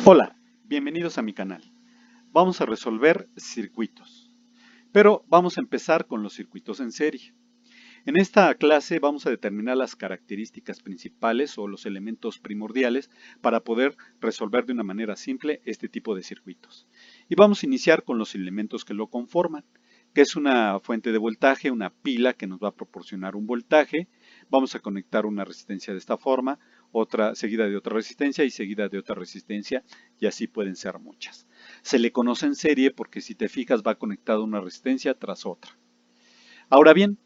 Hola, bienvenidos a mi canal. Vamos a resolver circuitos, pero vamos a empezar con los circuitos en serie. En esta clase vamos a determinar las características principales o los elementos primordiales para poder resolver de una manera simple este tipo de circuitos. Y vamos a iniciar con los elementos que lo conforman, que es una fuente de voltaje, una pila que nos va a proporcionar un voltaje. Vamos a conectar una resistencia de esta forma, otra seguida de otra resistencia y seguida de otra resistencia, y así pueden ser muchas. Se le conoce en serie porque si te fijas va conectada una resistencia tras otra. Ahora bien,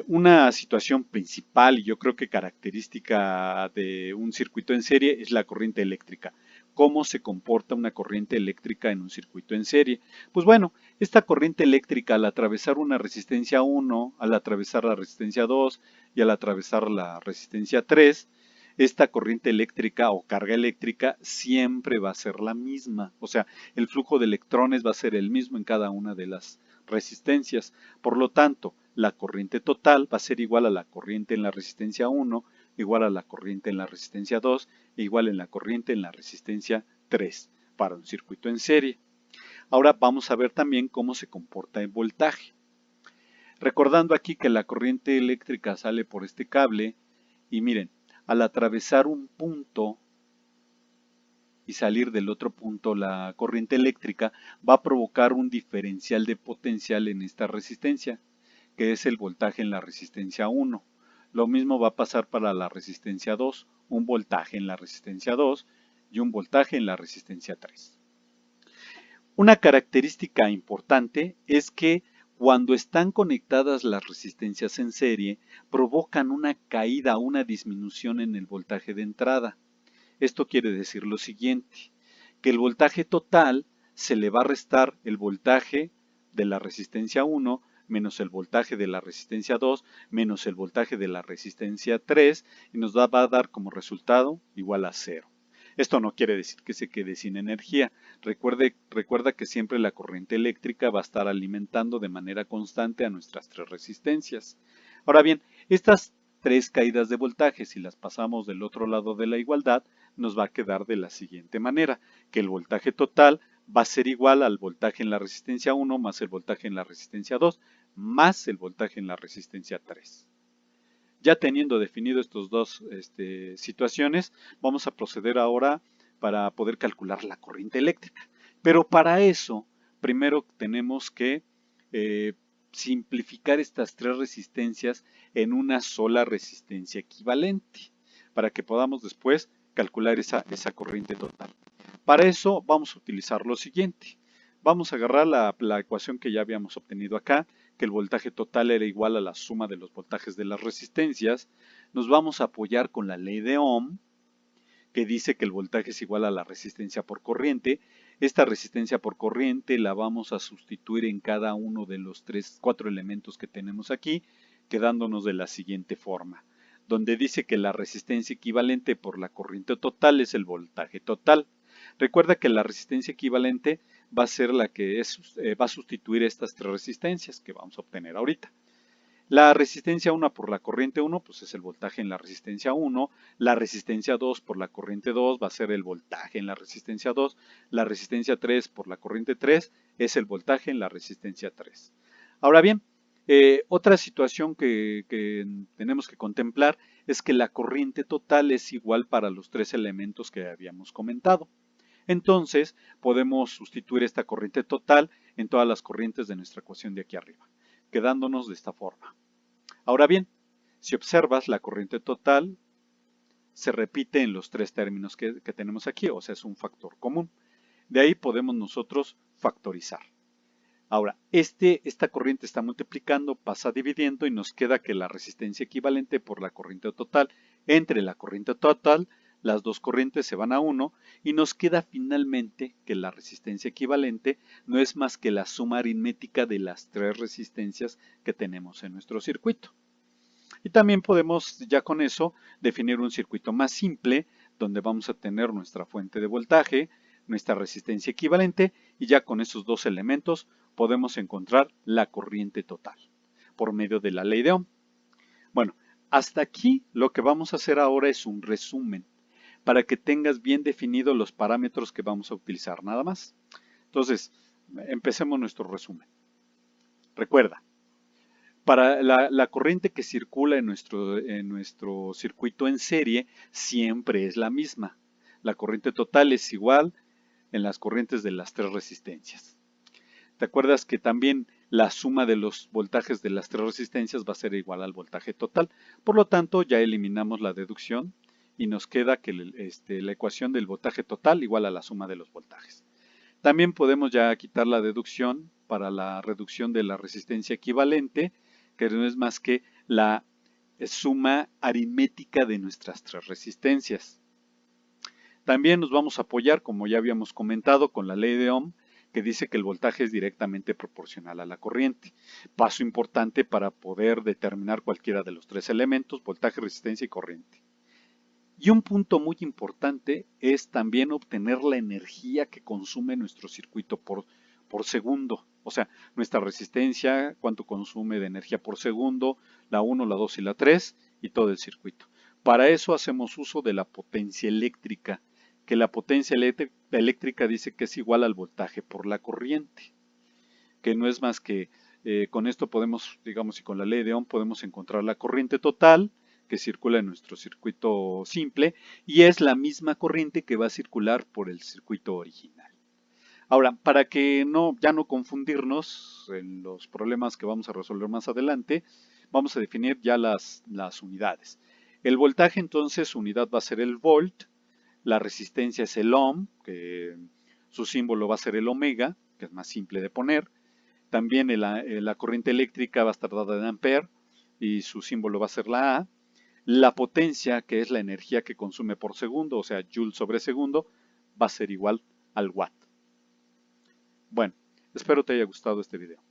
una situación principal y yo creo que característica de un circuito en serie es la corriente eléctrica. ¿Cómo se comporta una corriente eléctrica en un circuito en serie? Pues bueno, esta corriente eléctrica al atravesar una resistencia 1, al atravesar la resistencia 2 y al atravesar la resistencia 3, esta corriente eléctrica o carga eléctrica siempre va a ser la misma. O sea, el flujo de electrones va a ser el mismo en cada una de las resistencias. Por lo tanto, la corriente total va a ser igual a la corriente en la resistencia 1, igual a la corriente en la resistencia 2 e igual en la corriente en la resistencia 3 para un circuito en serie. Ahora vamos a ver también cómo se comporta el voltaje. Recordando aquí que la corriente eléctrica sale por este cable y miren, al atravesar un punto y salir del otro punto la corriente eléctrica va a provocar un diferencial de potencial en esta resistencia, que es el voltaje en la resistencia 1. Lo mismo va a pasar para la resistencia 2, un voltaje en la resistencia 2 y un voltaje en la resistencia 3. Una característica importante es que cuando están conectadas las resistencias en serie, provocan una caída, una disminución en el voltaje de entrada. Esto quiere decir lo siguiente, que el voltaje total se le va a restar el voltaje de la resistencia 1 menos el voltaje de la resistencia 2 menos el voltaje de la resistencia 3 y nos va a dar como resultado igual a 0. Esto no quiere decir que se quede sin energía. Recuerda que siempre la corriente eléctrica va a estar alimentando de manera constante a nuestras tres resistencias. Ahora bien, estas tres caídas de voltaje, si las pasamos del otro lado de la igualdad, nos va a quedar de la siguiente manera, que el voltaje total va a ser igual al voltaje en la resistencia 1 más el voltaje en la resistencia 2 más el voltaje en la resistencia 3. Ya teniendo definido estas dos situaciones, vamos a proceder ahora para poder calcular la corriente eléctrica. Pero para eso, primero tenemos que simplificar estas tres resistencias en una sola resistencia equivalente, para que podamos después calcular esa corriente total. Para eso vamos a utilizar lo siguiente. Vamos a agarrar la ecuación que ya habíamos obtenido acá, que el voltaje total era igual a la suma de los voltajes de las resistencias. Nos vamos a apoyar con la ley de Ohm, que dice que el voltaje es igual a la resistencia por corriente. Esta resistencia por corriente la vamos a sustituir en cada uno de los cuatro elementos que tenemos aquí, quedándonos de la siguiente forma, donde dice que la resistencia equivalente por la corriente total es el voltaje total. Recuerda que la resistencia equivalente va a ser la que va a sustituir estas tres resistencias que vamos a obtener ahorita. La resistencia 1 por la corriente 1 pues es el voltaje en la resistencia 1, la resistencia 2 por la corriente 2 va a ser el voltaje en la resistencia 2, la resistencia 3 por la corriente 3 es el voltaje en la resistencia 3. Ahora bien, otra situación que tenemos que contemplar es que la corriente total es igual para los tres elementos que habíamos comentado. Entonces, podemos sustituir esta corriente total en todas las corrientes de nuestra ecuación de aquí arriba, quedándonos de esta forma. Ahora bien, si observas, la corriente total se repite en los tres términos que tenemos aquí, o sea, es un factor común. De ahí podemos nosotros factorizar. Ahora, esta corriente está multiplicando, pasa dividiendo y nos queda que la resistencia equivalente por la corriente total entre la corriente total, las dos corrientes se van a 1 y nos queda finalmente que la resistencia equivalente no es más que la suma aritmética de las tres resistencias que tenemos en nuestro circuito. Y también podemos ya con eso definir un circuito más simple donde vamos a tener nuestra fuente de voltaje, nuestra resistencia equivalente y ya con esos dos elementos podemos encontrar la corriente total por medio de la ley de Ohm. Bueno, hasta aquí lo que vamos a hacer ahora es un resumen. para que tengas bien definidos los parámetros que vamos a utilizar, nada más. Entonces, empecemos nuestro resumen. Recuerda, para la corriente que circula en nuestro circuito en serie siempre es la misma. La corriente total es igual en las corrientes de las tres resistencias. ¿Te acuerdas que también la suma de los voltajes de las tres resistencias va a ser igual al voltaje total? Por lo tanto, ya eliminamos la deducción y nos queda que la ecuación del voltaje total igual a la suma de los voltajes. También podemos ya quitar la deducción para la reducción de la resistencia equivalente, que no es más que la suma aritmética de nuestras tres resistencias. También nos vamos a apoyar, como ya habíamos comentado, con la ley de Ohm, que dice que el voltaje es directamente proporcional a la corriente. Paso importante para poder determinar cualquiera de los tres elementos, voltaje, resistencia y corriente. Y un punto muy importante es también obtener la energía que consume nuestro circuito por segundo. O sea, nuestra resistencia, cuánto consume de energía por segundo, la 1, la 2 y la 3 y todo el circuito. Para eso hacemos uso de la potencia eléctrica, que la potencia eléctrica dice que es igual al voltaje por la corriente, que no es más que con esto podemos, digamos, y con la ley de Ohm podemos encontrar la corriente total que circula en nuestro circuito simple y es la misma corriente que va a circular por el circuito original. Ahora, para que ya no confundirnos en los problemas que vamos a resolver más adelante, vamos a definir ya las unidades. El voltaje, entonces, su unidad va a ser el volt, la resistencia es el ohm, que su símbolo va a ser el omega, que es más simple de poner. También la corriente eléctrica va a estar dada en ampere y su símbolo va a ser la A. La potencia, que es la energía que consume por segundo, o sea, joule sobre segundo, va a ser igual al watt. Bueno, espero te haya gustado este video.